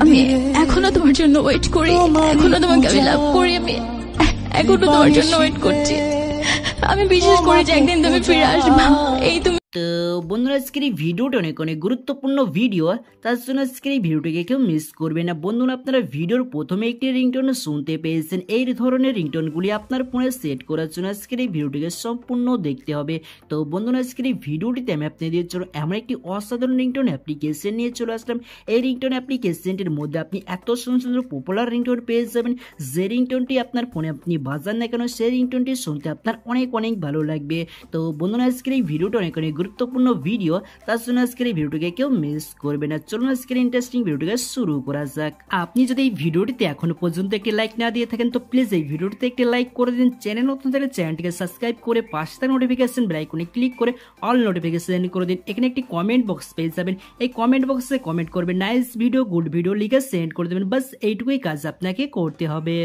আমি এখনো তোমার জন্য ওয়েট করি, এখনো তোমাকে আমি লাভ করি, আমি এখনো তোমার জন্য ওয়েট করছি। আমি বিশ্বাস করি যে একদিন তুমি ফিরে আসবে। এই তুমি তো বন্ধুরা আজকের এই ভিডিওটা অনেক অনেক গুরুত্বপূর্ণ ভিডিও, তার জন্য আজকের এই ভিডিওটিকে কেউ মিস করবে না। বন্ধুরা আপনারা ভিডিওর প্রথমে একটি রিংটোন শুনতে পেয়েছেন, এই ধরনের রিংটোনগুলি আপনার ফোনে সেট করার জন্য আজকের এই ভিডিওটিকে সম্পূর্ণ দেখতে হবে। তো বন্ধুরা আজকের এই ভিডিওটিতে আমি আপনাদের জন্য এমন একটি অসাধারণ রিংটোন অ্যাপ্লিকেশন নিয়ে চলে আসলাম। এই রিংটোন অ্যাপ্লিকেশনটির মধ্যে আপনি এত সুন্দর সুন্দর পপুলার রিংটোন পেয়ে যাবেন, যে রিংটোনটি আপনার ফোনে আপনি বাজান না কেন সেই রিংটোনটি শুনতে আপনার অনেক অনেক ভালো লাগবে। তো বন্ধুরা আজকের এই ভিডিওটা অনেক অনেক গুরুত্বপূর্ণ ভিডিও, তার জন্য আজকের এই ভিডিওটিকে কেউ মিস করবে না। চলুন আজকের ইন্টারেস্টিং ভিডিওটিকে শুরু করা যাক। আপনি যদি এই ভিডিওটিতে এখনো পর্যন্ত একটি লাইক না দিয়ে থাকেন তো প্লিজ এই ভিডিওটিতে একটি লাইক করে দিন। চ্যানেল নতুন থাকলে চ্যানেলটিকে সাবস্ক্রাইব করে পাশে থাকা নোটিফিকেশন বেল আইকনে ক্লিক করে অল নোটিফিকেশন করে দিন। এখানে একটি কমেন্ট বক্স পেয়ে যাবেন, এই কমেন্ট বক্সে কমেন্ট করবেন নাইস ভিডিও, গুড ভিডিও লিখে সেন্ড করে দেবেন। বাস এইটুকুই কাজ আপনাকে করতে হবে।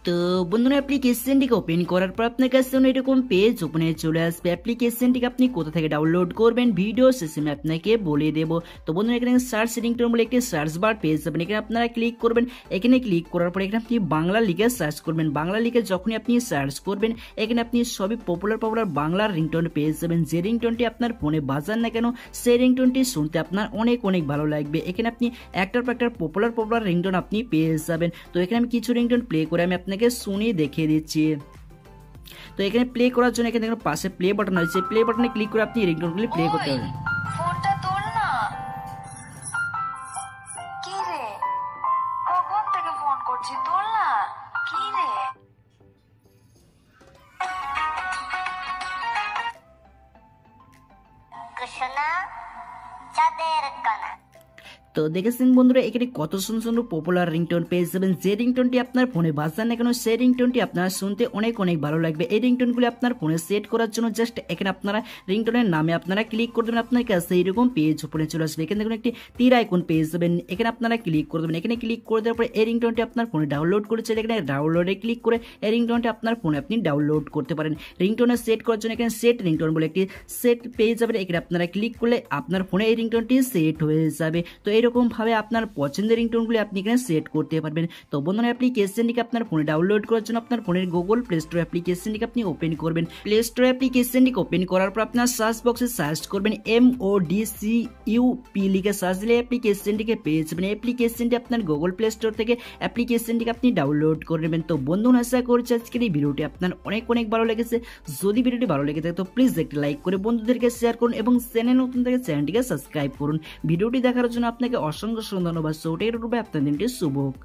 তো বন্ধুরা অ্যাপ্লিকেশনটিকে ওপেন করার পর আপনার কাছে এরকম পেজ ওপেনে চলে আসবে। অ্যাপ্লিকেশনটিকে আপনি কোথা থেকে ডাউনলোড করবেন ভিডিও শেষে আমি আপনাকে বলে দেবো। তো বন্ধুরা এখানে সার্চ রিংটোন বলে একটি সার্চ বার পেয়ে যাবেন, এখানে আপনারা ক্লিক করবেন। এখানে ক্লিক করার পর এখানে আপনি বাংলা লিখে সার্চ করবেন। বাংলা লিখে যখনই আপনি সার্চ করবেন এখানে আপনি সবই পপুলার বাংলার রিংটোন পেয়ে যাবেন। যে রিংটোনটি আপনার ফোনে বাজান না কেন সেই রিংটোনটি শুনতে আপনার অনেক অনেক ভালো লাগবে। এখানে আপনি একটার পর একটা পপুলার রিংটোন আপনি পেয়ে যাবেন। তো এখানে আমি কিছু রিংটোন প্লে করে আমি আপনাকে শুনিয়ে দেখিয়ে দিচ্ছি। তো এখানে প্লে করার জন্য এখানে পাশে প্লে বাটন আছে, প্লে বাটনে ক্লিক করে আপনি রিংটোনগুলি প্লে করতে পারবেন। ফোনটা তোল না। কি রে, কখন থেকে ফোন করছি, তোল না। কি রে, কৃষ্ণ চাঁদের কানা। তো দেখেছেন বন্ধুরা এখানে কত সুন্দর সুন্দর পপুলার রিংটোন পেয়ে যাবেন। যে রিংটোনটি আপনার ফোনে বাজান না কেন সেই রিংটোনটি আপনার শুনতে অনেক অনেক ভালো লাগবে। এই রিংটোনগুলি আপনার ফোনে সেট করার জন্য জাস্ট এখানে আপনারা রিংটোনের নামে আপনারা ক্লিক করে দেবেন, আপনার কাছে এইরকম পেজ ওপেনে চলে আসবে। এখানে দেখুন একটি তীর আইকন পেয়ে যাবেন, এখানে আপনারা ক্লিক করে দেবেন। এখানে ক্লিক করে দেওয়ার পরে এই রিংটোনটি আপনার ফোনে ডাউনলোড করেছে, এখানে ডাউনলোডে ক্লিক করে এই রিংটোনটি আপনার ফোনে আপনি ডাউনলোড করতে পারেন। রিংটোনে সেট করার জন্য এখানে সেট রিংটোন বলে একটি সেট পেয়ে যাবেন, এখানে আপনারা ক্লিক করলে আপনার ফোনে এই রিংটোনটি সেট হয়ে যাবে। তো এরকম ভাবে আপনার পছন্দের রিংটোনগুলি আপনি এখানে সেট করতে পারবেন। তো বন্ধুরা অ্যাপ্লিকেশনটিকে আপনার ফোনে ডাউনলোড করার জন্য আপনার ফোনের গুগল প্লে স্টোর অ্যাপ্লিকেশনটিকে আপনি ওপেন করবেন। প্লে স্টোর অ্যাপ্লিকেশনটিকে ওপেন করার পর আপনার সার্চ বক্সে সার্চ করবেন MODCUP লিখে সার্চ দিলে অ্যাপ্লিকেশনটিকে পেয়ে যাবেন। অ্যাপ্লিকেশনটি আপনার গুগল প্লে স্টোর থেকে অ্যাপ্লিকেশনটিকে আপনি ডাউনলোড করে নেবেন। তো বন্ধুরা আশা করছি আজকের এই ভিডিওটি আপনার অনেক অনেক ভালো লেগেছে। যদি ভিডিওটি ভালো লেগে থাকে তো প্লিজ একটি লাইক করে বন্ধুদেরকে শেয়ার করুন এবং চ্যানেল নতুন থেকে চ্যানেলটিকে সাবস্ক্রাইব করুন। ভিডিওটি দেখার জন্য আপনাকে অসংখ্য ধন্যবাদ। সো এটাই রূপে আপনার দিনটি শুভ হোক।